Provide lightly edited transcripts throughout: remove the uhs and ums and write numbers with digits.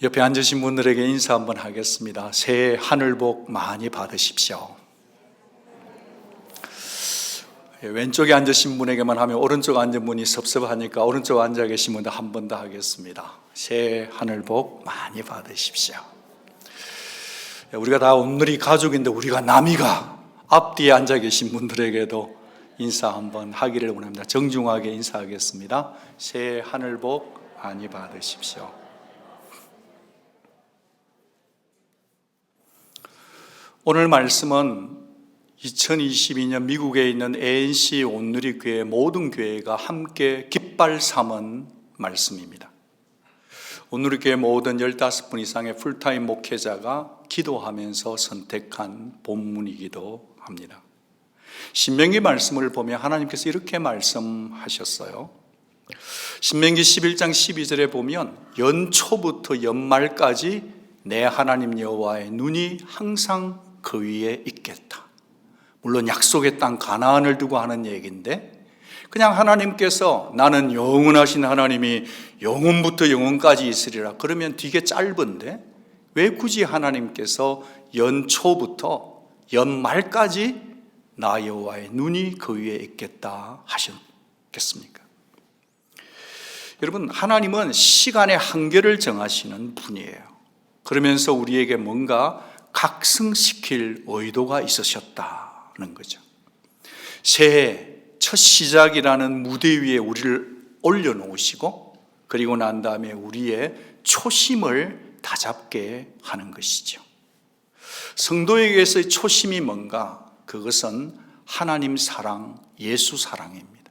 옆에 앉으신 분들에게 인사 한번 하겠습니다. 새해 하늘 복 많이 받으십시오. 왼쪽에 앉으신 분에게만 하면 오른쪽 앉은 분이 섭섭하니까 오른쪽 앉아 계신 분들 한 번 더 하겠습니다. 새해 하늘 복 많이 받으십시오. 우리가 다 온누리 가족인데 우리가 남이가 앞뒤에 앉아 계신 분들에게도 인사 한번 하기를 원합니다. 정중하게 인사하겠습니다. 새해 하늘 복 많이 받으십시오. 오늘 말씀은 2022년 미국에 있는 ANC 온누리 교회 모든 교회가 함께 깃발 삼은 말씀입니다. 온누리 교회 모든 15분 이상의 풀타임 목회자가 기도하면서 선택한 본문이기도 합니다. 신명기 말씀을 보면 하나님께서 이렇게 말씀하셨어요. 신명기 11장 12절에 보면 연초부터 연말까지 내 하나님 여호와의 눈이 항상 그 위에 있겠다. 물론 약속의 땅 가나안을 두고 하는 얘기인데 그냥 하나님께서 나는 영원하신 하나님이 영원부터 영원까지 있으리라 그러면 되게 짧은데 왜 굳이 하나님께서 연초부터 연말까지 나 여호와의 눈이 그 위에 있겠다 하셨겠습니까? 여러분, 하나님은 시간의 한계를 정하시는 분이에요. 그러면서 우리에게 뭔가 각성시킬 의도가 있으셨다는 거죠. 새해 첫 시작이라는 무대 위에 우리를 올려놓으시고 그리고 난 다음에 우리의 초심을 다잡게 하는 것이죠. 성도에게서의 초심이 뭔가? 그것은 하나님 사랑, 예수 사랑입니다.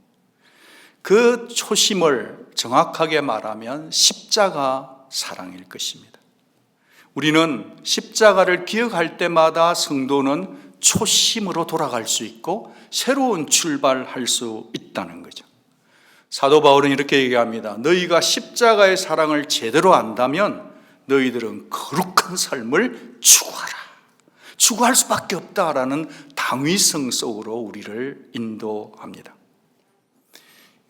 그 초심을 정확하게 말하면 십자가 사랑일 것입니다. 우리는 십자가를 기억할 때마다 성도는 초심으로 돌아갈 수 있고 새로운 출발할 수 있다는 거죠. 사도 바울은 이렇게 얘기합니다. 너희가 십자가의 사랑을 제대로 안다면 너희들은 거룩한 삶을 추구하라. 추구할 수밖에 없다라는 당위성 속으로 우리를 인도합니다.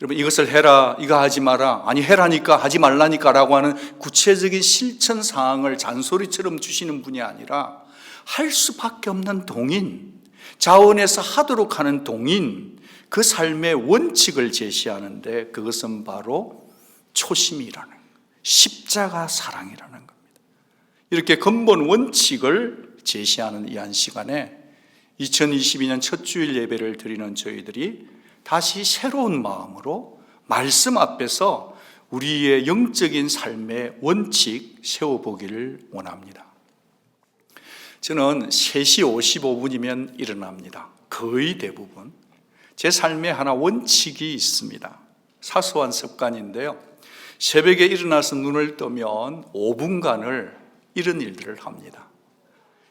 여러분, 이것을 해라, 이거 하지 마라, 아니 해라니까 하지 말라니까 라고 하는 구체적인 실천 사항을 잔소리처럼 주시는 분이 아니라 할 수밖에 없는 동인, 자원해서 하도록 하는 동인, 그 삶의 원칙을 제시하는데 그것은 바로 초심이라는 거예요. 십자가 사랑이라는 겁니다. 이렇게 근본 원칙을 제시하는 이 한 시간에 2022년 첫 주일 예배를 드리는 저희들이 다시 새로운 마음으로 말씀 앞에서 우리의 영적인 삶의 원칙 세워보기를 원합니다. 저는 3시 55분이면 일어납니다. 거의 대부분. 제 삶에 하나 원칙이 있습니다. 사소한 습관인데요. 새벽에 일어나서 눈을 뜨면 5분간을 이런 일들을 합니다.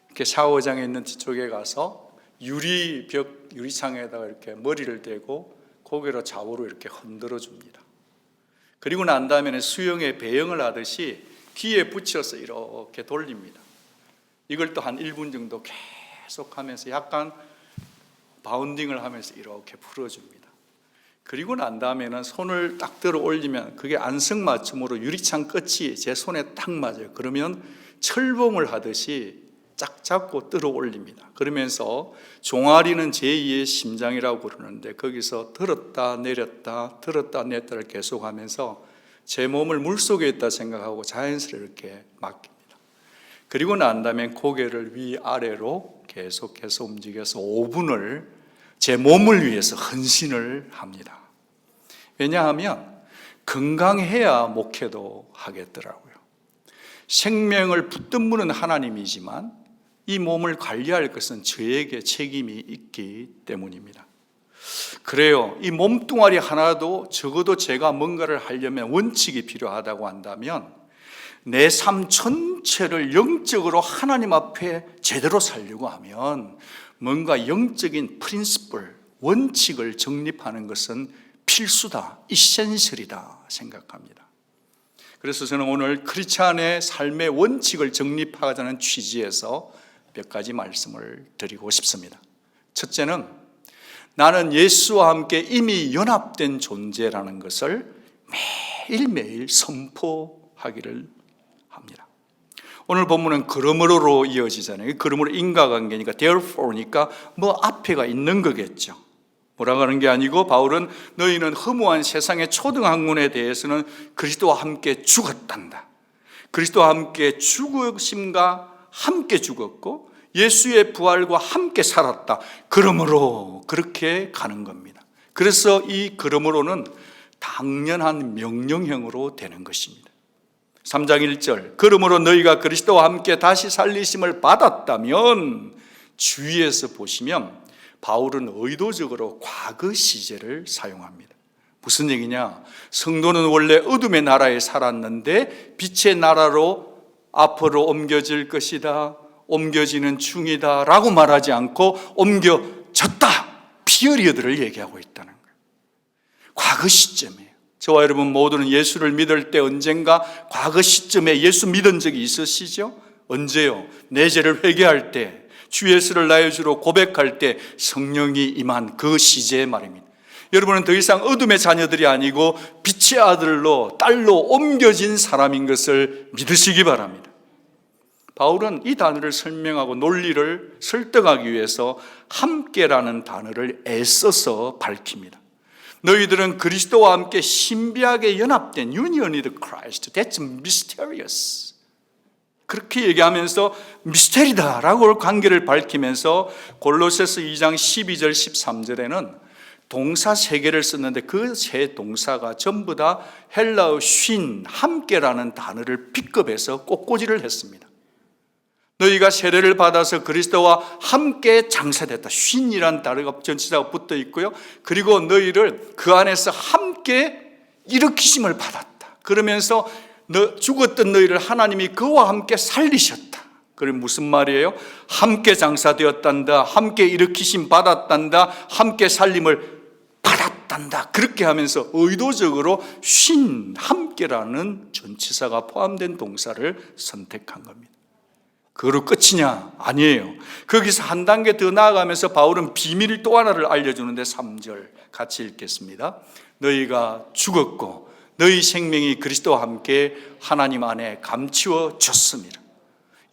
이렇게 샤워장에 있는 뒤쪽에 가서 유리창에다가 이렇게 머리를 대고 고개로 좌우로 이렇게 흔들어 줍니다. 그리고 난 다음에는 수영의 배영을 하듯이 귀에 붙여서 이렇게 돌립니다. 이걸 또 한 1분 정도 계속 하면서 약간 바운딩을 하면서 이렇게 풀어줍니다. 그리고 난 다음에는 손을 딱 들어 올리면 그게 안성맞춤으로 유리창 끝이 제 손에 딱 맞아요. 그러면 철봉을 하듯이 짝 잡고 들어 올립니다. 그러면서 종아리는 제2의 심장이라고 부르는데 거기서 들었다 내렸다 들었다 냈다를 계속하면서 제 몸을 물속에 있다 생각하고 자연스럽게 맡깁니다. 그리고 난 다음에 고개를 위아래로 계속해서 움직여서 5분을 제 몸을 위해서 헌신을 합니다. 왜냐하면 건강해야 목회도 하겠더라고요. 생명을 붙듭는 하나님이지만 이 몸을 관리할 것은 저에게 책임이 있기 때문입니다. 그래요. 이 몸뚱아리 하나도 적어도 제가 뭔가를 하려면 원칙이 필요하다고 한다면 내 삶 전체를 영적으로 하나님 앞에 제대로 살려고 하면 뭔가 영적인 프린시플, 원칙을 정립하는 것은 필수다, 이센셜이다 생각합니다. 그래서 저는 오늘 크리스찬의 삶의 원칙을 정립하자는 취지에서 몇 가지 말씀을 드리고 싶습니다. 첫째는 나는 예수와 함께 이미 연합된 존재라는 것을 매일매일 선포하기를 합니다. 오늘 본문은 그러므로로 이어지잖아요. 그러므로 인과관계니까 therefore니까 뭐 앞에가 있는 거겠죠. 뭐라고 하는 게 아니고 바울은 너희는 허무한 세상의 초등학문에 대해서는 그리스도와 함께 죽었단다. 그리스도와 함께 죽으심과 함께 죽었고 예수의 부활과 함께 살았다. 그러므로 그렇게 가는 겁니다. 그래서 이 그러므로는 당연한 명령형으로 되는 것입니다. 3장 1절 그러므로 너희가 그리스도와 함께 다시 살리심을 받았다면, 주위에서 보시면 바울은 의도적으로 과거 시제를 사용합니다. 무슨 얘기냐? 성도는 원래 어둠의 나라에 살았는데 빛의 나라로 앞으로 옮겨질 것이다, 옮겨지는 중이다 라고 말하지 않고 옮겨졌다, 피어리어드를 얘기하고 있다는 거예요. 과거 시점이에요. 저와 여러분 모두는 예수를 믿을 때 언젠가 과거 시점에 예수 믿은 적이 있으시죠? 언제요? 내 죄를 회개할 때, 주 예수를 나의 주로 고백할 때 성령이 임한 그 시제의 말입니다. 여러분은 더 이상 어둠의 자녀들이 아니고 빛의 아들로, 딸로 옮겨진 사람인 것을 믿으시기 바랍니다. 바울은 이 단어를 설명하고 논리를 설득하기 위해서 함께라는 단어를 애써서 밝힙니다. 너희들은 그리스도와 함께 신비하게 연합된 union with Christ. That's mysterious. 그렇게 얘기하면서 미스테리다라고 관계를 밝히면서 골로새서 2장 12절 13절에는 동사 3개를 썼는데 그 세 동사가 전부 다 헬라어 쉰, 함께라는 단어를 픽업해서 꽃꽂이를 했습니다. 너희가 세례를 받아서 그리스도와 함께 장사됐다. 쉰이라는 단어가 전치사가 붙어 있고요. 그리고 너희를 그 안에서 함께 일으키심을 받았다. 그러면서 죽었던 너희를 하나님이 그와 함께 살리셨다. 그게 무슨 말이에요? 함께 장사되었단다, 함께 일으키심 받았단다, 함께 살림을 받았단다. 그렇게 하면서 의도적으로 쉰, 함께라는 전치사가 포함된 동사를 선택한 겁니다. 그로 끝이냐? 아니에요. 거기서 한 단계 더 나아가면서 바울은 비밀 또 하나를 알려주는데 3절 같이 읽겠습니다. 너희가 죽었고 너희 생명이 그리스도와 함께 하나님 안에 감추어졌습니다.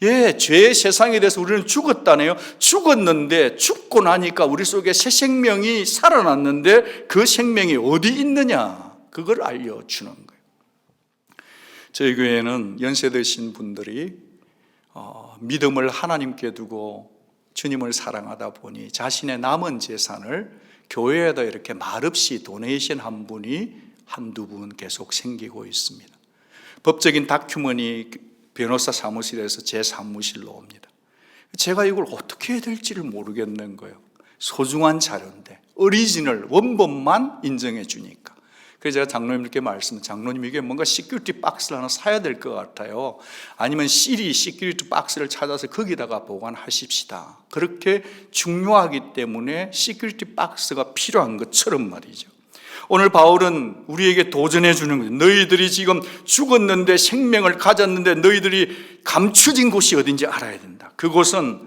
예, 죄의 세상에 대해서 우리는 죽었다네요. 죽었는데 죽고 나니까 우리 속에 새 생명이 살아났는데 그 생명이 어디 있느냐? 그걸 알려주는 거예요. 저희 교회는 연세 드신 분들이 믿음을 하나님께 두고 주님을 사랑하다 보니 자신의 남은 재산을 교회에다 이렇게 말없이 도네이션 한 분이 한두 분 계속 생기고 있습니다. 법적인 다큐먼이 변호사 사무실에서 제 사무실로 옵니다. 제가 이걸 어떻게 해야 될지를 모르겠는 거예요. 소중한 자료인데 오리지널 원본만 인정해 주니까. 그래서 제가 장로님께 장로님 이게 뭔가 시큐리티 박스를 하나 사야 될 것 같아요. 아니면 시리 시큐리티 박스를 찾아서 거기다가 보관하십시다. 그렇게 중요하기 때문에 시큐리티 박스가 필요한 것처럼 말이죠. 오늘 바울은 우리에게 도전해 주는 거죠. 너희들이 지금 죽었는데 생명을 가졌는데 너희들이 감추진 곳이 어딘지 알아야 된다. 그곳은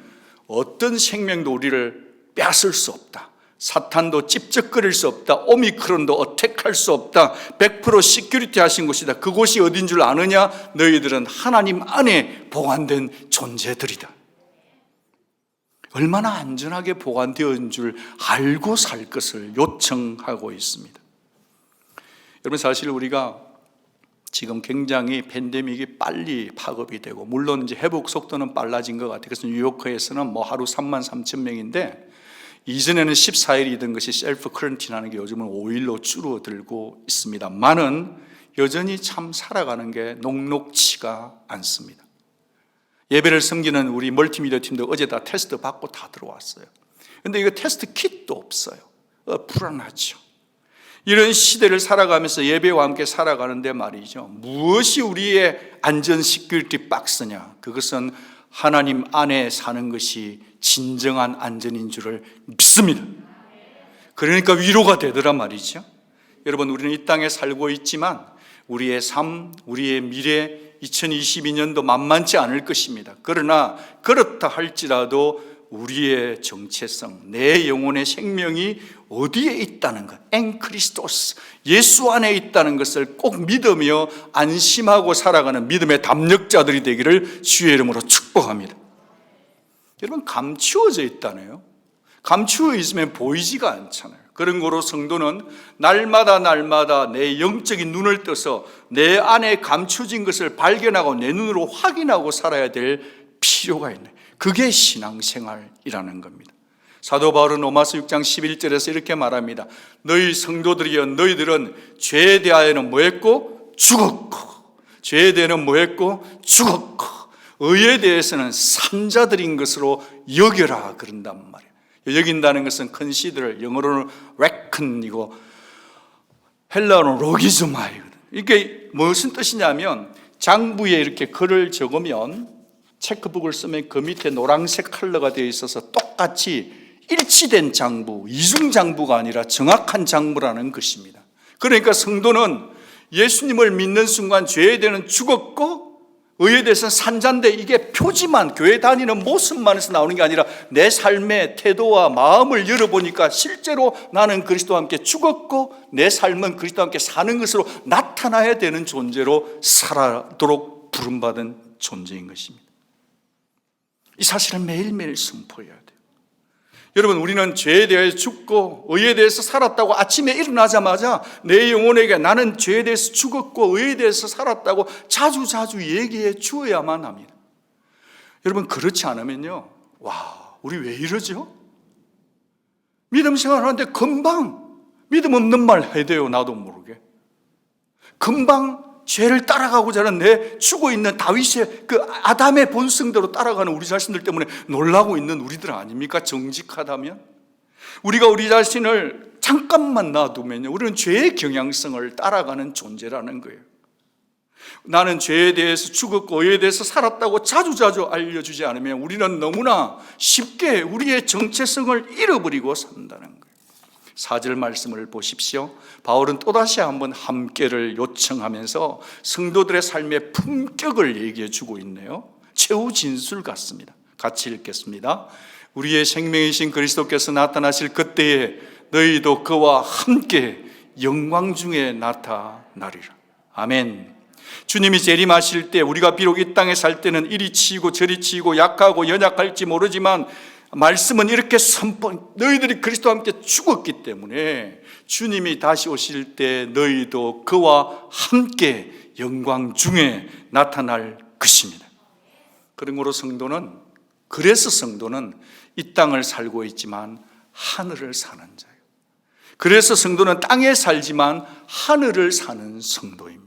어떤 생명도 우리를 빼앗을 수 없다. 사탄도 찝쩍거릴 수 없다. 오미크론도 어택할 수 없다. 100% 시큐리티 하신 곳이다. 그곳이 어딘 줄 아느냐? 너희들은 하나님 안에 보관된 존재들이다. 얼마나 안전하게 보관되어 있는 줄 알고 살 것을 요청하고 있습니다. 여러분, 사실 우리가 지금 굉장히 팬데믹이 빨리 파급이 되고, 물론 이제 회복 속도는 빨라진 것 같아요. 그래서 뉴요커에서는 뭐 하루 33,000명인데 이전에는 14일이던 것이 셀프 쿼런틴하는 게 요즘은 5일로 줄어들고 있습니다만은 여전히 참 살아가는 게 녹록치가 않습니다. 예배를 섬기는 우리 멀티미디어 팀도 어제 다 테스트 받고 다 들어왔어요. 그런데 이거 테스트 킷도 없어요. 불안하죠. 이런 시대를 살아가면서 예배와 함께 살아가는데 말이죠, 무엇이 우리의 안전 시큐리티 박스냐? 그것은 하나님 안에 사는 것이 진정한 안전인 줄을 믿습니다. 그러니까 위로가 되더란 말이죠. 여러분, 우리는 이 땅에 살고 있지만 우리의 삶, 우리의 미래 2022년도 만만치 않을 것입니다. 그러나 그렇다 할지라도 우리의 정체성, 내 영혼의 생명이 어디에 있다는 것, 엔 크리스토스, 예수 안에 있다는 것을 꼭 믿으며 안심하고 살아가는 믿음의 담력자들이 되기를 주의 이름으로 축복합니다. 여러분, 감추어져 있다네요. 감추어 있으면 보이지가 않잖아요. 그런 거로 성도는 날마다 내 영적인 눈을 떠서 내 안에 감춰진 것을 발견하고 내 눈으로 확인하고 살아야 될 필요가 있네. 그게 신앙생활이라는 겁니다. 사도 바울은 로마서 6장 11절에서 이렇게 말합니다. 너희 성도들이여, 너희들은 죄에 대하여는 뭐했고? 죽었고, 죄에 대해서는 뭐했고? 죽었고, 의에 대해서는 산자들인 것으로 여겨라 그런단 말이에요. 여긴다는 것은 컨시더를, 영어로는 reckon이고 헬라어는 로기즈마이거든. 이게 무슨 뜻이냐면, 장부에 이렇게 글을 적으면, 체크북을 쓰면 그 밑에 노란색 컬러가 되어 있어서 똑같이 일치된 장부, 이중 장부가 아니라 정확한 장부라는 것입니다. 그러니까 성도는 예수님을 믿는 순간 죄에 대해서는 죽었고 의에 대해서는 산자인데, 이게 표지만, 교회 다니는 모습만에서 나오는 게 아니라 내 삶의 태도와 마음을 열어보니까 실제로 나는 그리스도와 함께 죽었고 내 삶은 그리스도와 함께 사는 것으로 나타나야 되는 존재로 살아도록 부름받은 존재인 것입니다. 이 사실을 매일매일 선포해야 돼요. 여러분, 우리는 죄에 대해 죽고 의에 대해서 살았다고 아침에 일어나자마자 내 영혼에게 나는 죄에 대해서 죽었고 의에 대해서 살았다고 자주 얘기해 주어야만 합니다. 여러분, 그렇지 않으면요, 와, 우리 왜 이러죠? 믿음 생활하는데 금방 믿음 없는 말 해야 돼요. 나도 모르게 금방 죄를 따라가고자 하는 내 죽어있는 다윗의 그 아담의 본성대로 따라가는 우리 자신들 때문에 놀라고 있는 우리들 아닙니까? 정직하다면 우리가 우리 자신을 잠깐만 놔두면요, 우리는 죄의 경향성을 따라가는 존재라는 거예요. 나는 죄에 대해서 죽었고 의에 대해서 살았다고 자주 알려주지 않으면 우리는 너무나 쉽게 우리의 정체성을 잃어버리고 산다는 거예요. 4절 말씀을 보십시오. 바울은 또다시 한번 함께를 요청하면서 성도들의 삶의 품격을 얘기해 주고 있네요. 최후 진술 같습니다. 같이 읽겠습니다. 우리의 생명이신 그리스도께서 나타나실 그때에 너희도 그와 함께 영광 중에 나타나리라. 아멘. 주님이 재림하실 때 우리가 비록 이 땅에 살 때는 이리 치이고 저리 치이고 약하고 연약할지 모르지만 말씀은 이렇게 선포, 너희들이 그리스도와 함께 죽었기 때문에 주님이 다시 오실 때 너희도 그와 함께 영광 중에 나타날 것입니다. 그러므로 그래서 성도는 이 땅을 살고 있지만 하늘을 사는 자예요. 그래서 성도는 땅에 살지만 하늘을 사는 성도입니다.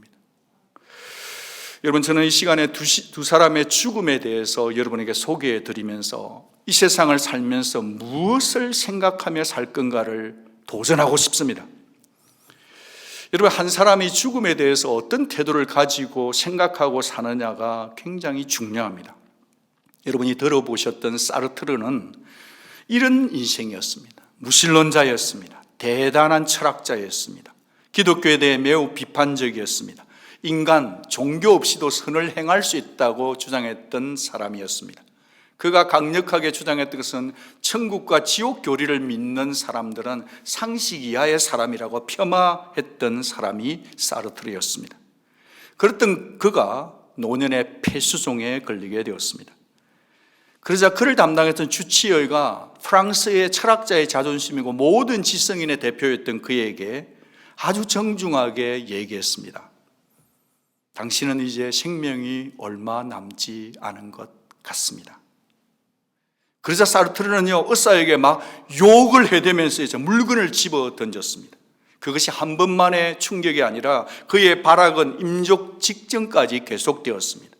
여러분, 저는 이 시간에 두 사람의 죽음에 대해서 여러분에게 소개해 드리면서 이 세상을 살면서 무엇을 생각하며 살 건가를 도전하고 싶습니다. 여러분, 한 사람이 죽음에 대해서 어떤 태도를 가지고 생각하고 사느냐가 굉장히 중요합니다. 여러분이 들어보셨던 사르트르는 이런 인생이었습니다. 무신론자였습니다. 대단한 철학자였습니다. 기독교에 대해 매우 비판적이었습니다. 인간, 종교 없이도 선을 행할 수 있다고 주장했던 사람이었습니다. 그가 강력하게 주장했던 것은 천국과 지옥 교리를 믿는 사람들은 상식 이하의 사람이라고 폄하했던 사람이 사르트르였습니다. 그랬던 그가 노년의 폐수종에 걸리게 되었습니다. 그러자 그를 담당했던 주치의가 프랑스의 철학자의 자존심이고 모든 지성인의 대표였던 그에게 아주 정중하게 얘기했습니다. 당신은 이제 생명이 얼마 남지 않은 것 같습니다. 그러자 사르트르는요, 의사에게 막 욕을 해대면서 이제 물건을 집어 던졌습니다. 그것이 한 번만의 충격이 아니라 그의 발악은 임종 직전까지 계속되었습니다.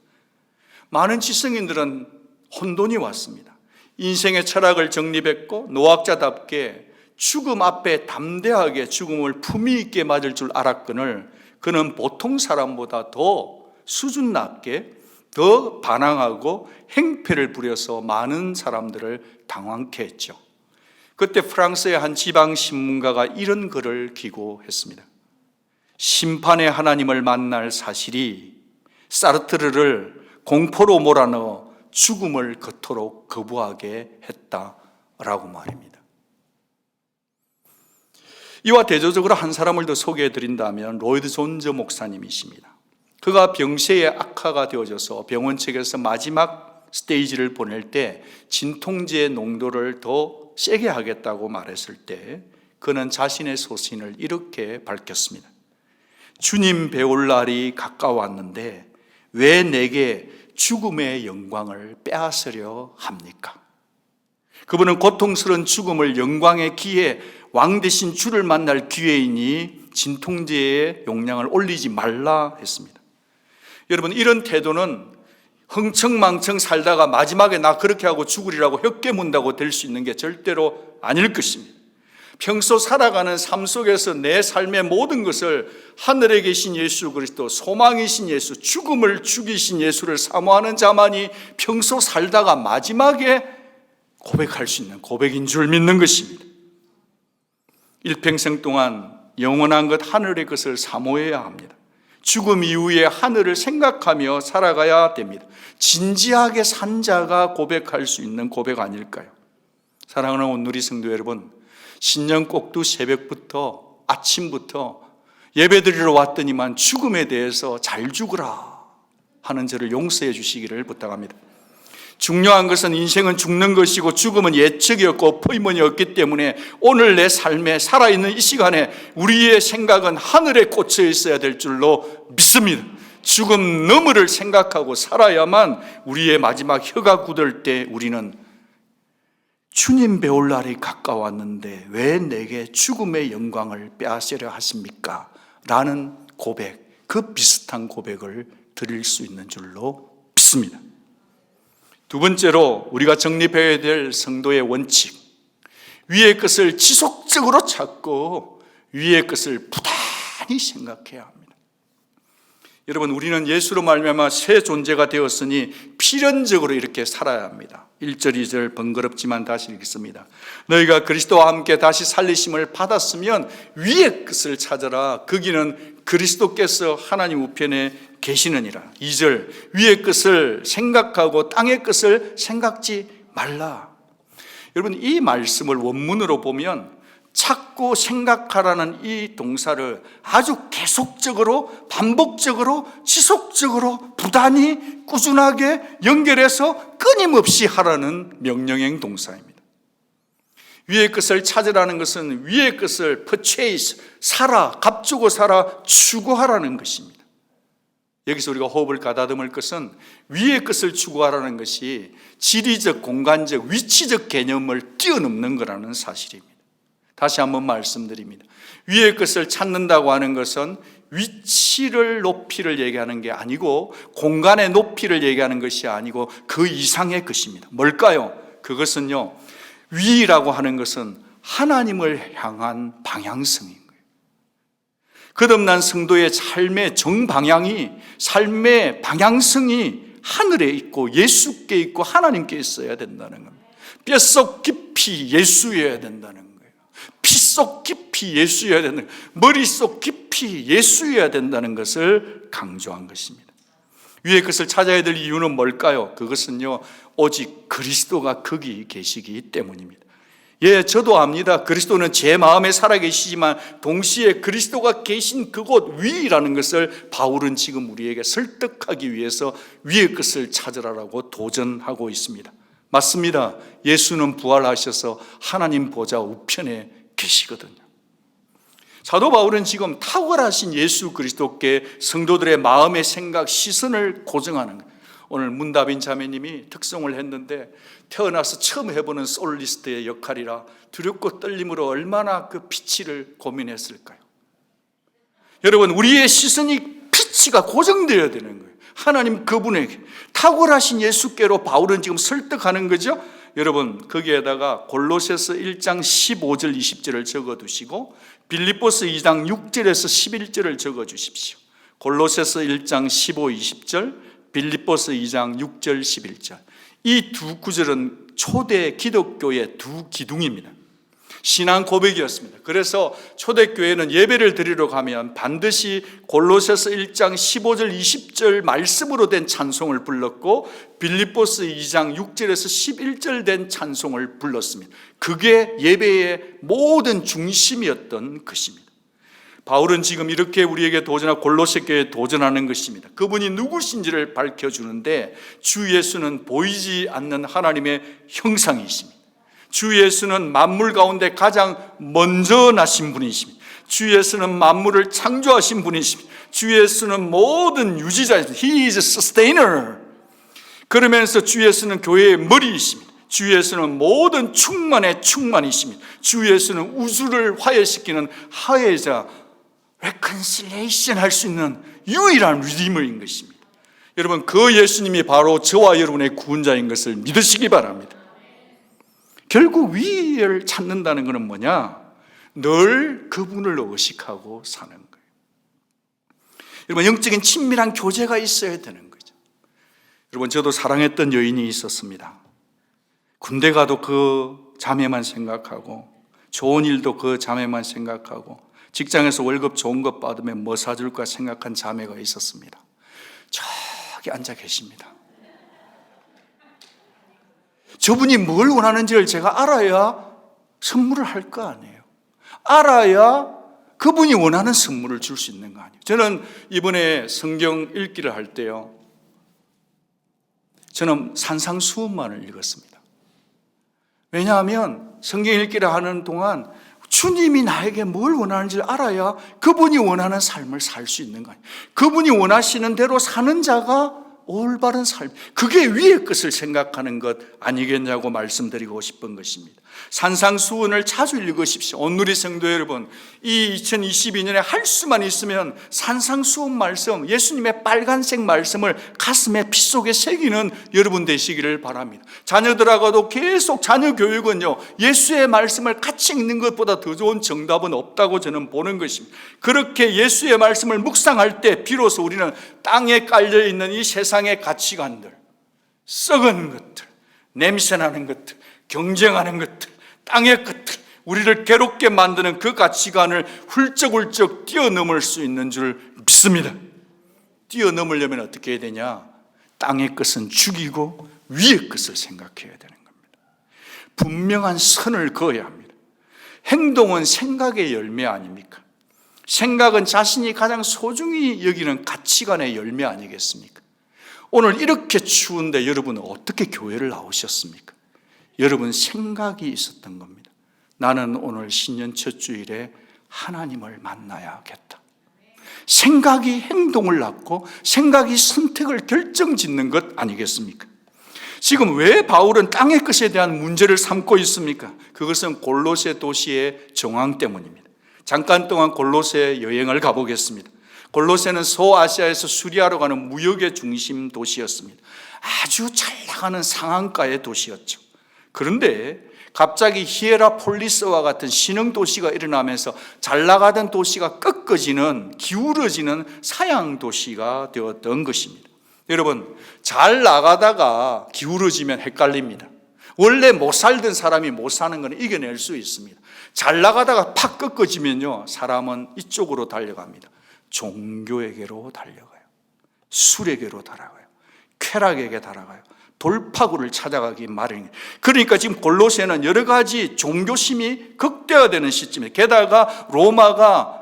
많은 지성인들은 혼돈이 왔습니다. 인생의 철학을 정립했고 노학자답게 죽음 앞에 담대하게 죽음을 품위 있게 맞을 줄 알았거늘 그는 보통 사람보다 더 수준 낮게 더 반항하고 행패를 부려서 많은 사람들을 당황케 했죠. 그때 프랑스의 한 지방신문가가 이런 글을 기고했습니다. 심판의 하나님을 만날 사실이 사르트르를 공포로 몰아넣어 죽음을 그토록 거부하게 했다라고 말입니다. 이와 대조적으로 한 사람을 더 소개해 드린다면 로이드 존즈 목사님이십니다. 그가 병세에 악화가 되어져서 병원 측에서 마지막 스테이지를 보낼 때 진통제의 농도를 더 세게 하겠다고 말했을 때 그는 자신의 소신을 이렇게 밝혔습니다. 주님 배울 날이 가까웠는데 왜 내게 죽음의 영광을 빼앗으려 합니까? 그분은 고통스러운 죽음을 영광의 기회, 왕 대신 주를 만날 기회이니 진통제의 용량을 올리지 말라 했습니다. 여러분, 이런 태도는 흥청망청 살다가 마지막에 나 그렇게 하고 죽으리라고 혀 깨문다고 될 수 있는 게 절대로 아닐 것입니다. 평소 살아가는 삶 속에서 내 삶의 모든 것을 하늘에 계신 예수 그리스도, 소망이신 예수, 죽음을 죽이신 예수를 사모하는 자만이 평소 살다가 마지막에 고백할 수 있는 고백인 줄 믿는 것입니다. 일평생 동안 영원한 것, 하늘의 것을 사모해야 합니다. 죽음 이후에 하늘을 생각하며 살아가야 됩니다. 진지하게 산 자가 고백할 수 있는 고백 아닐까요? 사랑하는 온누리 성도 여러분, 신년 꼭두 새벽부터 아침부터 예배드리러 왔더니만 죽음에 대해서 잘 죽으라 하는 저를 용서해 주시기를 부탁합니다. 중요한 것은 인생은 죽는 것이고 죽음은 예측이 없고 포임원이 없기 때문에 오늘 내 삶에 살아있는 이 시간에 우리의 생각은 하늘에 꽂혀 있어야 될 줄로 믿습니다. 죽음 너머를 생각하고 살아야만 우리의 마지막 혀가 굳을 때 우리는 주님 배울 날이 가까웠는데 왜 내게 죽음의 영광을 빼앗으려 하십니까? 라는 고백, 그 비슷한 고백을 드릴 수 있는 줄로 믿습니다. 두 번째로 우리가 정립해야 될 성도의 원칙, 위의 것을 지속적으로 찾고 위의 것을 부단히 생각해야 합니다. 여러분, 우리는 예수로 말미암아 새 존재가 되었으니 필연적으로 이렇게 살아야 합니다. 1절 2절 번거롭지만 다시 읽겠습니다. 너희가 그리스도와 함께 다시 살리심을 받았으면 위의 것을 찾아라. 거기는 그리스도께서 하나님 우편에 계시느니라. 2절 위의 것을 생각하고 땅의 것을 생각지 말라. 여러분, 이 말씀을 원문으로 보면 찾고 생각하라는 이 동사를 아주 계속적으로 반복적으로 지속적으로 부단히 꾸준하게 연결해서 끊임없이 하라는 명령형 동사입니다. 위의 것을 찾으라는 것은 위의 것을 purchase, 사라, 값주고 사라, 추구하라는 것입니다. 여기서 우리가 호흡을 가다듬을 것은 위의 것을 추구하라는 것이 지리적, 공간적, 위치적 개념을 뛰어넘는 거라는 사실입니다. 다시 한번 말씀드립니다. 위의 것을 찾는다고 하는 것은 위치를, 높이를 얘기하는 게 아니고 공간의 높이를 얘기하는 것이 아니고 그 이상의 것입니다. 뭘까요? 그것은요, 위라고 하는 것은 하나님을 향한 방향성인 거예요. 거듭난 성도의 삶의 정방향이, 삶의 방향성이 하늘에 있고 예수께 있고 하나님께 있어야 된다는 겁니다. 뼛속 깊이 예수여야 된다는 거예요. 피속 깊이 예수여야 된다는 거예요. 머릿속 깊이 예수여야 된다는 것을 강조한 것입니다. 위의 것을 찾아야 될 이유는 뭘까요? 그것은요, 오직 그리스도가 거기 계시기 때문입니다. 예, 저도 압니다. 그리스도는 제 마음에 살아계시지만 동시에 그리스도가 계신 그곳 위라는 것을 바울은 지금 우리에게 설득하기 위해서 위의 것을 찾으라고 도전하고 있습니다. 맞습니다. 예수는 부활하셔서 하나님 보좌 우편에 계시거든요. 사도 바울은 지금 탁월하신 예수 그리스도께 성도들의 마음의 생각, 시선을 고정하는 거예요. 오늘 문다빈 자매님이 특송을 했는데 태어나서 처음 해보는 솔리스트의 역할이라 두렵고 떨림으로 얼마나 그 피치를 고민했을까요? 여러분, 우리의 시선이 피치가 고정되어야 되는 거예요. 하나님 그분에게 탁월하신 예수께로 바울은 지금 설득하는 거죠. 여러분, 거기에다가 골로새서 1장 15절 20절을 적어두시고 빌립보서 2장 6절에서 11절을 적어주십시오. 골로새서 1장 15, 20절, 빌립보서 2장 6절 11절. 이 두 구절은 초대 기독교의 두 기둥입니다. 신앙 고백이었습니다. 그래서 초대교회는 예배를 드리러 가면 반드시 골로새서 1장 15절 20절 말씀으로 된 찬송을 불렀고 빌립보서 2장 6절에서 11절 된 찬송을 불렀습니다. 그게 예배의 모든 중심이었던 것입니다. 바울은 지금 이렇게 우리에게 도전하고 골로새 교회에 도전하는 것입니다. 그분이 누구신지를 밝혀주는데 주 예수는 보이지 않는 하나님의 형상이십니다. 주 예수는 만물 가운데 가장 먼저 나신 분이십니다. 주 예수는 만물을 창조하신 분이십니다. 주 예수는 모든 유지자이십니다. He is a sustainer. 그러면서 주 예수는 교회의 머리이십니다. 주 예수는 모든 충만의 충만이십니다. 주 예수는 우주를 화해시키는 화해자, reconciliation 할 수 있는 유일한 리디머인 것입니다. 여러분, 그 예수님이 바로 저와 여러분의 구원자인 것을 믿으시기 바랍니다. 결국 위를 찾는다는 것은 뭐냐? 늘 그분을 의식하고 사는 거예요. 여러분, 영적인 친밀한 교제가 있어야 되는 거죠. 여러분, 저도 사랑했던 여인이 있었습니다. 군대 가도 그 자매만 생각하고, 좋은 일도 그 자매만 생각하고, 직장에서 월급 좋은 것 받으면 뭐 사줄까 생각한 자매가 있었습니다. 저기 앉아 계십니다. 저분이 뭘 원하는지를 제가 알아야 선물을 할 거 아니에요. 알아야 그분이 원하는 선물을 줄 수 있는 거 아니에요. 저는 이번에 성경 읽기를 할 때요, 저는 산상수훈만을 읽었습니다. 왜냐하면 성경 읽기를 하는 동안 주님이 나에게 뭘 원하는지를 알아야 그분이 원하는 삶을 살 수 있는 거 아니에요. 그분이 원하시는 대로 사는 자가 올바른 삶, 그게 위의 것을 생각하는 것 아니겠냐고 말씀드리고 싶은 것입니다. 산상수훈을 자주 읽으십시오. 온누리 성도 여러분, 이 2022년에 할 수만 있으면 산상수훈 말씀, 예수님의 빨간색 말씀을 가슴에 피 속에 새기는 여러분 되시기를 바랍니다. 자녀들하고도 계속 자녀 교육은요, 예수의 말씀을 같이 읽는 것보다 더 좋은 정답은 없다고 저는 보는 것입니다. 그렇게 예수의 말씀을 묵상할 때 비로소 우리는 땅에 깔려있는 이 세상의 가치관들, 썩은 것들, 냄새나는 것들, 경쟁하는 것들, 땅의 것들, 우리를 괴롭게 만드는 그 가치관을 훌쩍훌쩍 뛰어넘을 수 있는 줄 믿습니다. 뛰어넘으려면 어떻게 해야 되냐? 땅의 것은 죽이고 위의 것을 생각해야 되는 겁니다. 분명한 선을 그어야 합니다. 행동은 생각의 열매 아닙니까? 생각은 자신이 가장 소중히 여기는 가치관의 열매 아니겠습니까? 오늘 이렇게 추운데 여러분은 어떻게 교회를 나오셨습니까? 여러분 생각이 있었던 겁니다. 나는 오늘 신년 첫 주일에 하나님을 만나야겠다. 생각이 행동을 낳고 생각이 선택을 결정짓는 것 아니겠습니까? 지금 왜 바울은 땅의 것에 대한 문제를 삼고 있습니까? 그것은 골로새 도시의 정황 때문입니다. 잠깐 동안 골로새 여행을 가보겠습니다. 골로새는 소아시아에서 수리하러 가는 무역의 중심 도시였습니다. 아주 잘 나가는 상한가의 도시였죠. 그런데 갑자기 히에라폴리스와 같은 신흥 도시가 일어나면서 잘 나가던 도시가 꺾어지는, 기울어지는 사양 도시가 되었던 것입니다. 여러분, 잘 나가다가 기울어지면 헷갈립니다. 원래 못 살던 사람이 못 사는 건 이겨낼 수 있습니다. 잘 나가다가 팍 꺾어지면요, 사람은 이쪽으로 달려갑니다. 종교에게로 달려가요. 술에게로 달아가요. 쾌락에게 달아가요. 돌파구를 찾아가기 마련이에요. 그러니까 지금 골로새는 여러 가지 종교심이 극대화되는 시점이에요. 게다가 로마가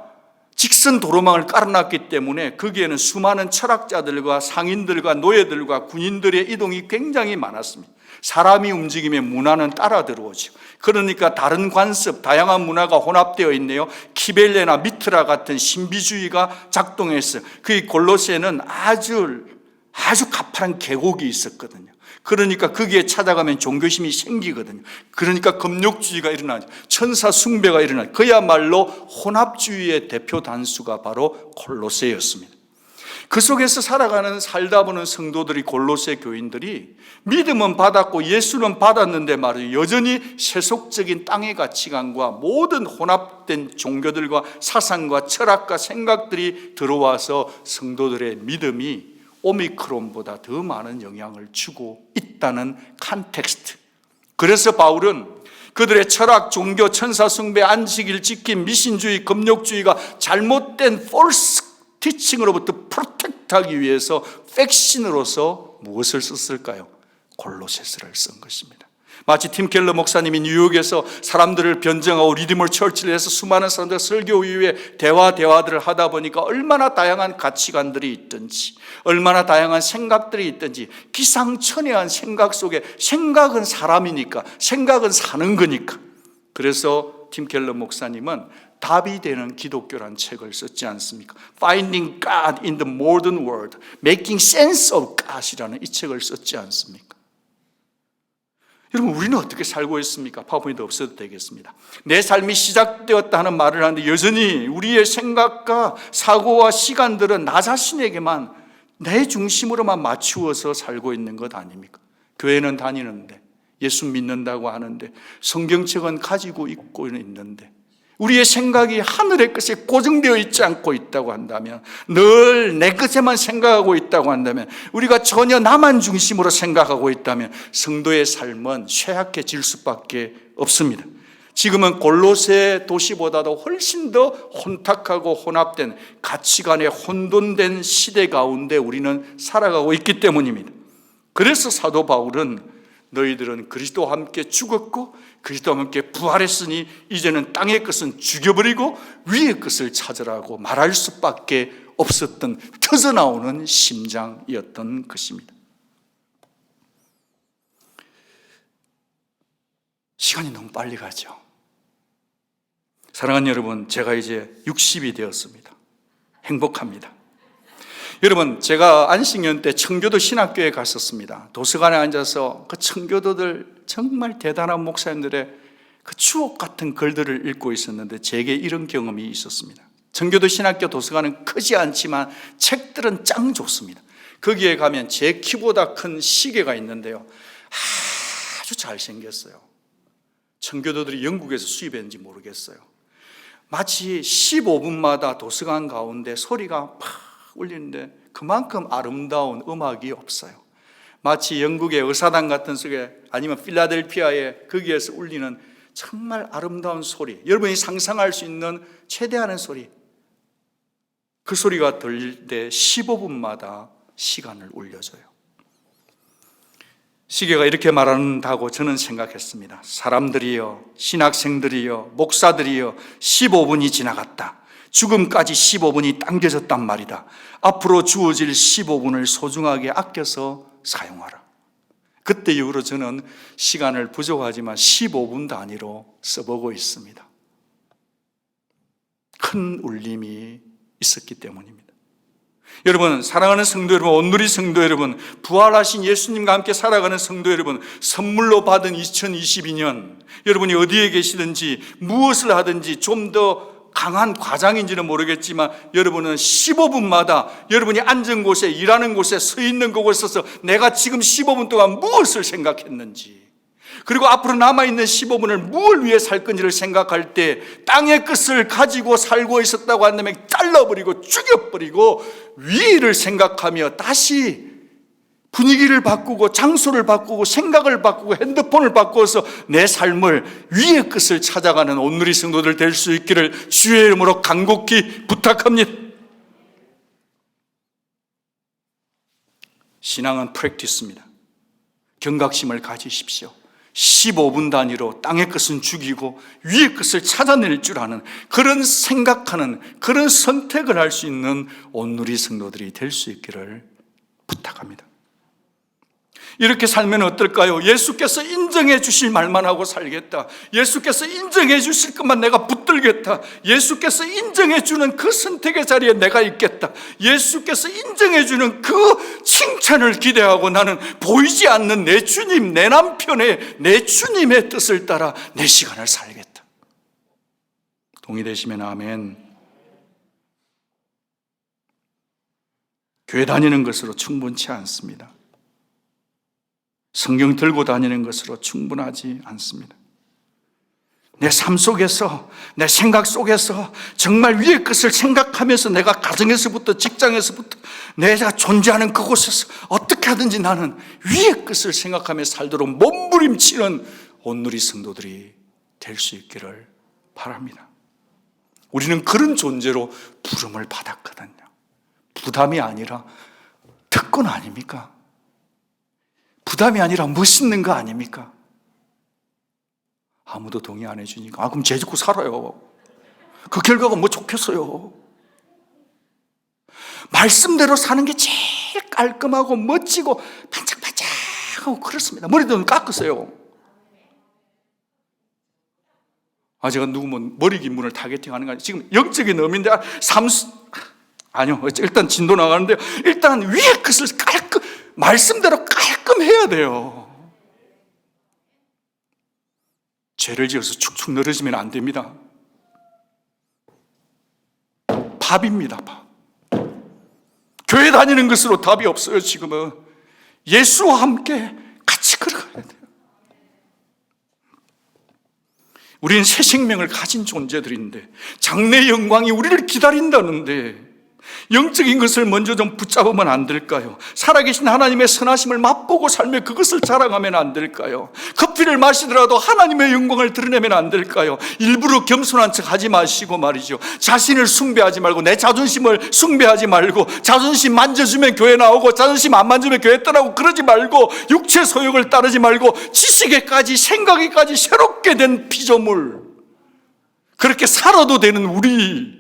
직선 도로망을 깔아놨기 때문에 거기에는 수많은 철학자들과 상인들과 노예들과 군인들의 이동이 굉장히 많았습니다. 사람이 움직이면 문화는 따라 들어오죠. 그러니까 다른 관습, 다양한 문화가 혼합되어 있네요. 키벨레나 미트라 같은 신비주의가 작동했어요. 그 골로새는 아주 가파른 계곡이 있었거든요. 그러니까 거기에 찾아가면 종교심이 생기거든요. 그러니까 금욕주의가 일어나죠. 천사 숭배가 일어나죠. 그야말로 혼합주의의 대표 단수가 바로 골로새였습니다. 그 속에서 살다 보는 성도들이, 골로새 교인들이 믿음은 받았고 예수는 받았는데 말이에요, 여전히 세속적인 땅의 가치관과 모든 혼합된 종교들과 사상과 철학과 생각들이 들어와서 성도들의 믿음이 오미크론보다 더 많은 영향을 주고 있다는 컨텍스트. 그래서 바울은 그들의 철학, 종교, 천사 숭배, 안식일 지킴, 미신주의, 금욕주의가 잘못된 false teaching으로부터 프로텍트하기 위해서 백신으로서 무엇을 썼을까요? 골로새서를 쓴 것입니다. 마치 팀 켈러 목사님이 뉴욕에서 사람들을 변증하고 리디멀 처치를 해서 수많은 사람들 설교 이후에 대화들을 하다 보니까 얼마나 다양한 가치관들이 있든지, 얼마나 다양한 생각들이 있든지, 기상천외한 생각 속에, 생각은 사람이니까, 생각은 사는 거니까. 그래서 팀 켈러 목사님은 답이 되는 기독교란 책을 썼지 않습니까? Finding God in the Modern World, Making Sense of God이라는 이 책을 썼지 않습니까? 여러분, 우리는 어떻게 살고 있습니까? 파워포인트 없어도 되겠습니다. 내 삶이 시작되었다 하는 말을 하는데 여전히 우리의 생각과 사고와 시간들은 나 자신에게만, 내 중심으로만 맞추어서 살고 있는 것 아닙니까? 교회는 다니는데, 예수 믿는다고 하는데, 성경책은 가지고 있고 있는데, 우리의 생각이 하늘의 것에 고정되어 있지 않고 있다고 한다면, 늘 내 것에만 생각하고 있다고 한다면, 우리가 전혀 나만 중심으로 생각하고 있다면 성도의 삶은 쇠약해질 수밖에 없습니다. 지금은 골로새 도시보다도 훨씬 더 혼탁하고 혼합된, 가치관에 혼돈된 시대 가운데 우리는 살아가고 있기 때문입니다. 그래서 사도 바울은 너희들은 그리스도와 함께 죽었고 그리스도와 함께 부활했으니 이제는 땅의 것은 죽여버리고 위의 것을 찾으라고 말할 수밖에 없었던, 터져나오는 심장이었던 것입니다. 시간이 너무 빨리 가죠. 사랑하는 여러분, 제가 이제 60이 되었습니다. 행복합니다. 여러분, 제가 안식년 때 청교도 신학교에 갔었습니다. 도서관에 앉아서 그 청교도들, 정말 대단한 목사님들의 그 추억 같은 글들을 읽고 있었는데 제게 이런 경험이 있었습니다. 청교도 신학교 도서관은 크지 않지만 책들은 짱 좋습니다. 거기에 가면 제 키보다 큰 시계가 있는데요, 아주 잘생겼어요. 청교도들이 영국에서 수입했는지 모르겠어요. 마치 15분마다 도서관 가운데 소리가 팍 울리는데 그만큼 아름다운 음악이 없어요. 마치 영국의 의사당 같은 속에, 아니면 필라델피아의 거기에서 울리는 정말 아름다운 소리, 여러분이 상상할 수 있는 최대한의 소리, 그 소리가 들릴 때 15분마다 시간을 울려줘요. 시계가 이렇게 말한다고 저는 생각했습니다. 사람들이여, 신학생들이여, 목사들이여, 15분이 지나갔다. 죽음까지 15분이 당겨졌단 말이다. 앞으로 주어질 15분을 소중하게 아껴서 사용하라. 그때 이후로 저는 시간을 부족하지만 15분 단위로 써보고 있습니다. 큰 울림이 있었기 때문입니다. 여러분, 사랑하는 성도 여러분, 온누리 성도 여러분, 부활하신 예수님과 함께 살아가는 성도 여러분, 선물로 받은 2022년, 여러분이 어디에 계시든지 무엇을 하든지 좀 더 강한 과장인지는 모르겠지만 여러분은 15분마다 여러분이 앉은 곳에, 일하는 곳에, 서 있는 곳에서 내가 지금 15분 동안 무엇을 생각했는지, 그리고 앞으로 남아있는 15분을 무엇을 위해 살 건지를 생각할 때 땅의 것을 가지고 살고 있었다고 한다면 잘라버리고 죽여버리고 위를 생각하며 다시 분위기를 바꾸고 장소를 바꾸고 생각을 바꾸고 핸드폰을 바꿔서 내 삶을 위의 것을 찾아가는 온누리 성도들 될 수 있기를 주의 이름으로 간곡히 부탁합니다. 신앙은 프랙티스입니다. 경각심을 가지십시오. 15분 단위로 땅의 것은 죽이고 위의 것을 찾아낼 줄 아는, 그런 생각하는, 그런 선택을 할 수 있는 온누리 성도들이 될 수 있기를 부탁합니다. 이렇게 살면 어떨까요? 예수께서 인정해 주실 말만 하고 살겠다. 예수께서 인정해 주실 것만 내가 붙들겠다. 예수께서 인정해 주는 그 선택의 자리에 내가 있겠다. 예수께서 인정해 주는 그 칭찬을 기대하고 나는 보이지 않는 내 주님, 내 남편의, 내 주님의 뜻을 따라 내 시간을 살겠다. 동의되시면 아멘. 교회 다니는 것으로 충분치 않습니다. 성경 들고 다니는 것으로 충분하지 않습니다. 내 삶 속에서, 내 생각 속에서 정말 위의 것을 생각하면서 내가 가정에서부터, 직장에서부터, 내가 존재하는 그곳에서 어떻게 하든지 나는 위의 것을 생각하며 살도록 몸부림치는 온누리 성도들이 될 수 있기를 바랍니다. 우리는 그런 존재로 부름을 받았거든요. 부담이 아니라 특권 아닙니까? 부담이 아니라 멋있는 거 아닙니까? 아무도 동의 안 해주니까 그럼 죄 짓고 살아요. 그 결과가 뭐 좋겠어요. 말씀대로 사는 게 제일 깔끔하고 멋지고 반짝반짝하고 그렇습니다. 머리도 깎으세요. 제가 누구면 머리 긴 분을 타겟팅하는 거 아니에요. 지금 영적인 의미인데 아니요. 일단 진도 나가는데요. 일단 위에 것을 말씀대로 깔끔해야 돼요. 죄를 지어서 축축 늘어지면 안 됩니다. 밥입니다, 밥. 교회 다니는 것으로 답이 없어요, 지금은. 예수와 함께 같이 걸어가야 돼요. 우리는 새 생명을 가진 존재들인데, 장래의 영광이 우리를 기다린다는데, 영적인 것을 먼저 좀 붙잡으면 안 될까요? 살아계신 하나님의 선하심을 맛보고 살며 그것을 자랑하면 안 될까요? 커피를 마시더라도 하나님의 영광을 드러내면 안 될까요? 일부러 겸손한 척 하지 마시고 말이죠. 자신을 숭배하지 말고, 내 자존심을 숭배하지 말고, 자존심 만져주면 교회 나오고 자존심 안 만지면 교회 떠나고 그러지 말고, 육체 소욕을 따르지 말고 지식에까지 생각에까지 새롭게 된 피조물, 그렇게 살아도 되는 우리,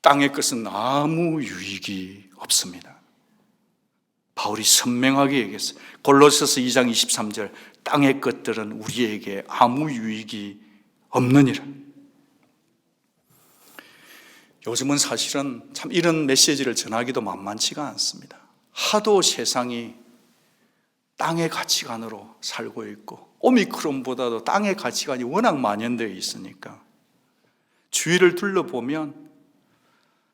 땅의 것은 아무 유익이 없습니다. 바울이 선명하게 얘기했어요. 골로새서 2장 23절, 땅의 것들은 우리에게 아무 유익이 없느니라. 요즘은 사실은 참 이런 메시지를 전하기도 만만치가 않습니다. 하도 세상이 땅의 가치관으로 살고 있고, 오미크론보다도 땅의 가치관이 워낙 만연되어 있으니까 주위를 둘러보면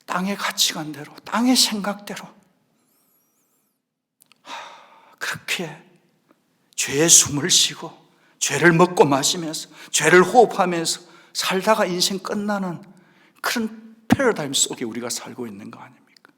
땅의 가치관대로, 땅의 생각대로 그렇게 죄의 숨을 쉬고 죄를 먹고 마시면서 죄를 호흡하면서 살다가 인생 끝나는 그런 패러다임 속에 우리가 살고 있는 거 아닙니까?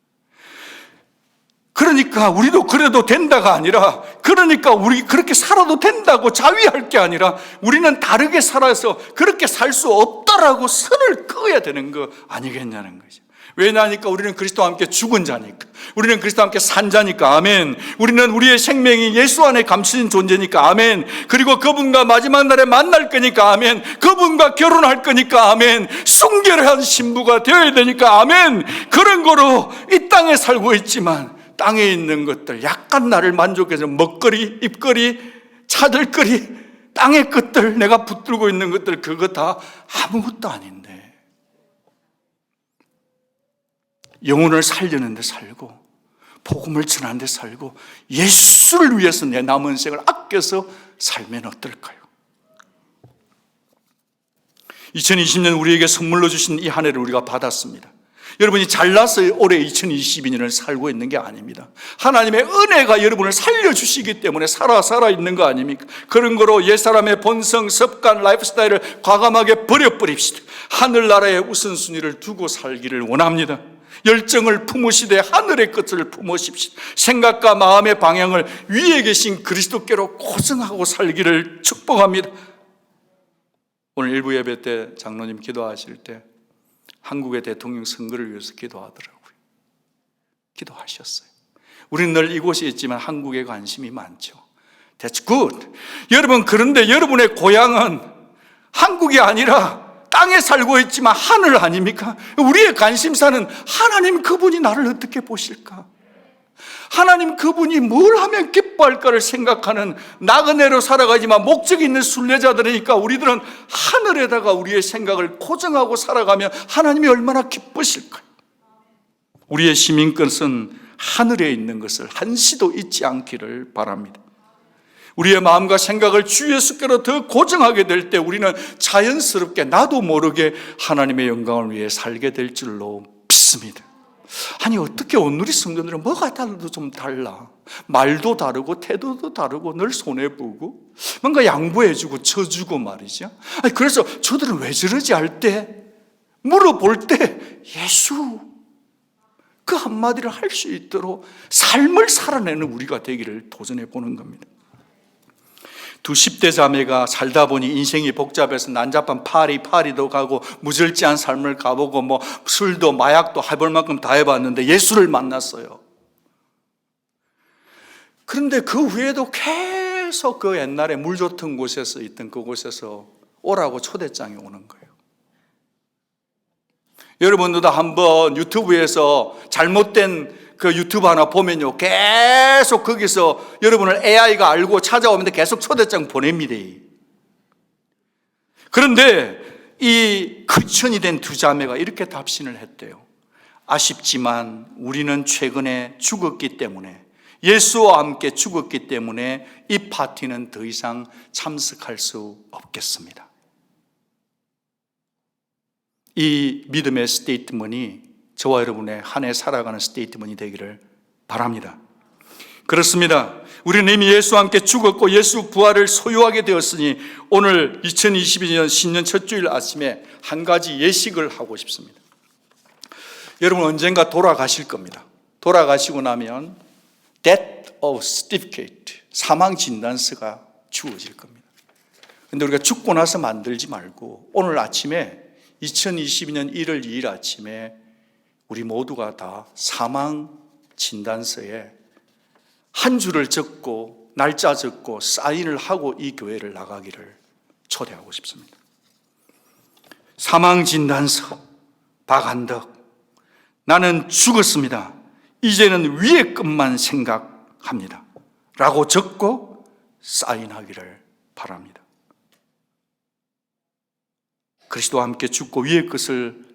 그러니까 우리도 그래도 된다가 아니라, 그러니까 우리 그렇게 살아도 된다고 자위할 게 아니라, 우리는 다르게 살아서 그렇게 살 수 없다라고 선을 그어야 되는 거 아니겠냐는 거죠. 왜냐하니까 우리는 그리스도와 함께 죽은 자니까, 우리는 그리스도와 함께 산 자니까, 아멘. 우리는 우리의 생명이 예수 안에 감추진 존재니까, 아멘. 그리고 그분과 마지막 날에 만날 거니까, 아멘. 그분과 결혼할 거니까, 아멘. 순결한 신부가 되어야 되니까, 아멘. 그런 거로 이 땅에 살고 있지만, 땅에 있는 것들, 약간 나를 만족해서 먹거리, 입거리, 차들거리, 땅의 것들, 내가 붙들고 있는 것들, 그거 다 아무것도 아닌데, 영혼을 살려는 데 살고, 복음을 전하는 데 살고, 예수를 위해서 내 남은 생을 아껴서 살면 어떨까요? 2020년 우리에게 선물로 주신 이 한 해를 우리가 받았습니다. 여러분이 잘나서 올해 2022년을 살고 있는 게 아닙니다. 하나님의 은혜가 여러분을 살려주시기 때문에 살아 있는 거 아닙니까? 그런 거로 옛사람의 본성, 습관, 라이프 스타일을 과감하게 버려버립시다. 하늘나라의 우선순위를 두고 살기를 원합니다. 열정을 품으시되 하늘의 것을 품으십시다. 생각과 마음의 방향을 위에 계신 그리스도께로 고정하고 살기를 축복합니다. 오늘 일부 예배 때 장로님 기도하실 때 한국의 대통령 선거를 위해서 기도하더라고요. 기도하셨어요. 우리는 늘 이곳에 있지만 한국에 관심이 많죠. That's good. 여러분, 그런데 여러분의 고향은 한국이 아니라 땅에 살고 있지만 하늘 아닙니까? 우리의 관심사는 하나님 그분이 나를 어떻게 보실까? 하나님 그분이 뭘 하면 기뻐할까를 생각하는 나그네로 살아가지만 목적이 있는 순례자들이니까 우리들은 하늘에다가 우리의 생각을 고정하고 살아가면 하나님이 얼마나 기쁘실까요? 우리의 시민권은 하늘에 있는 것을 한시도 잊지 않기를 바랍니다. 우리의 마음과 생각을 주 예수께로 더 고정하게 될 때 우리는 자연스럽게 나도 모르게 하나님의 영광을 위해 살게 될 줄로 믿습니다. 아니, 어떻게 오늘의 성도들은 뭐가 달라도 좀 달라. 말도 다르고 태도도 다르고 늘 손해보고 뭔가 양보해주고 쳐주고 말이죠. 아니, 그래서 저들은 왜 저러지 할 때 물어볼 때 예수 그 한마디를 할 수 있도록 삶을 살아내는 우리가 되기를 도전해 보는 겁니다. 두 10대 자매가 살다 보니 인생이 복잡해서 난잡한 파리도 가고 무절제한 삶을 가보고 뭐 술도 마약도 해볼 만큼 다 해봤는데 예수를 만났어요. 그런데 그 후에도 계속 그 옛날에 물 좋던 곳에서 있던 그곳에서 오라고 초대장이 오는 거예요. 여러분들도 한번 유튜브에서 잘못된 그 유튜브 하나 보면요, 계속 거기서 여러분을 AI가 알고 찾아오는데 계속 초대장 보냅니다. 그런데 이 크리스천이 된 두 자매가 이렇게 답신을 했대요. 아쉽지만 우리는 최근에 죽었기 때문에, 예수와 함께 죽었기 때문에 이 파티는 더 이상 참석할 수 없겠습니다. 이 믿음의 스테이트먼이 저와 여러분의 한 해 살아가는 스테이트먼이 되기를 바랍니다. 그렇습니다. 우리는 이미 예수와 함께 죽었고 예수 부활을 소유하게 되었으니 오늘 2022년 신년 첫 주일 아침에 한 가지 예식을 하고 싶습니다. 여러분 언젠가 돌아가실 겁니다. 돌아가시고 나면 Death of Certificate, 사망 진단서가 주어질 겁니다. 그런데 우리가 죽고 나서 만들지 말고 오늘 아침에 2022년 1월 2일 아침에 우리 모두가 다 사망 진단서에 한 줄을 적고 날짜 적고 사인을 하고 이 교회를 나가기를 초대하고 싶습니다. 사망 진단서 박한덕, 나는 죽었습니다. 이제는 위의 것만 생각합니다. 라고 적고 사인하기를 바랍니다. 그리스도와 함께 죽고 위의 것을